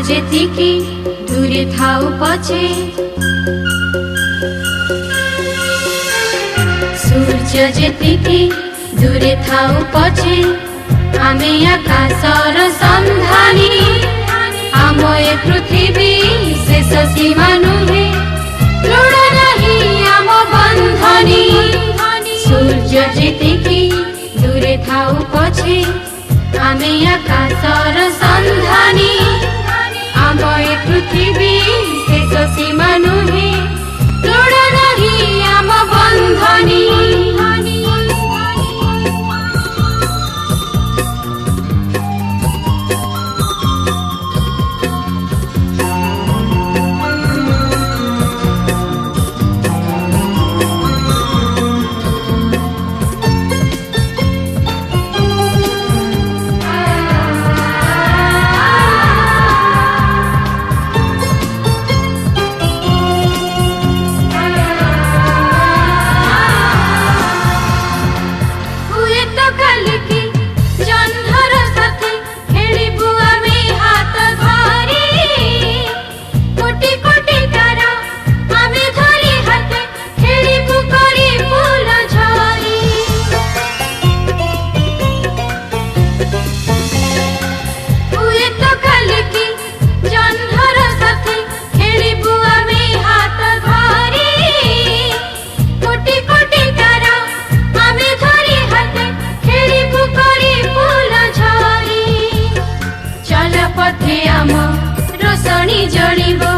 जेतिकी दूरे थाऊ पछे सूर्य जेतिकी दूरे थाऊ पछे आमे आकाशर संधानी आम ए पृथ्वी शेष सीमा नुहे ऋण नहीं आम बंधनी सूर्य जेतिकी दूरे थाऊ पछे आमे आकाशर संधानी आम ए पृथ्वी शेष सीमा नुहे ऋण नहीं आम बंधनी रोशनी जलिबो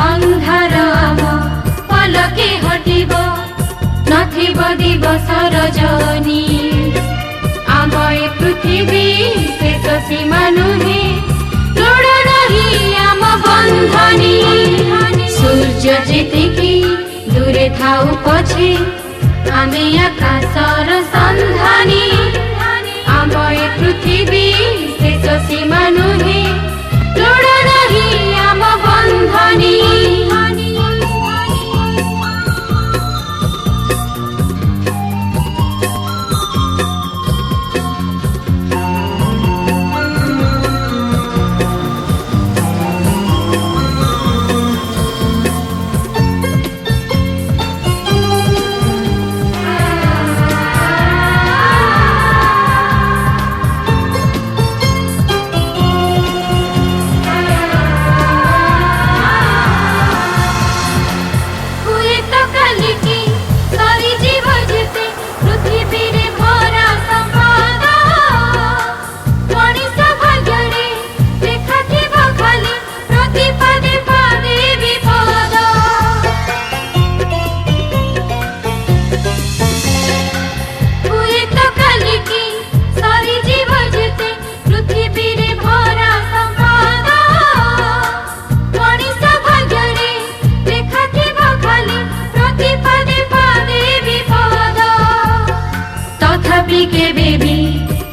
अंधार आम पलके हटिबो नथिबो दिवस रजनी आम ए पृथ्वी शेष सीमा नुहे ऋण नहीं आम बंधनी सूर्य जेतिकी दूरे थाऊ पछे आमे आकाशर संधानी आम ए पृथ्वी शेष सीमा नुहे ऋण नहीं आम बंधनी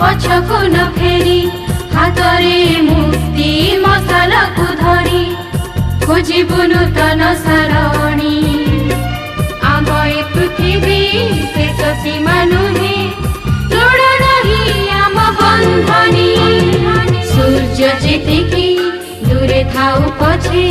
पछको न फेरी हातरे मुक्ति मशाल को धरी खोजिबु नूतन सरणी आम ए पृथ्वी शेष सीमा नुहे ऋण नहीं आम बंधनी सूर्य जेतिकी दूरे थाऊ पछे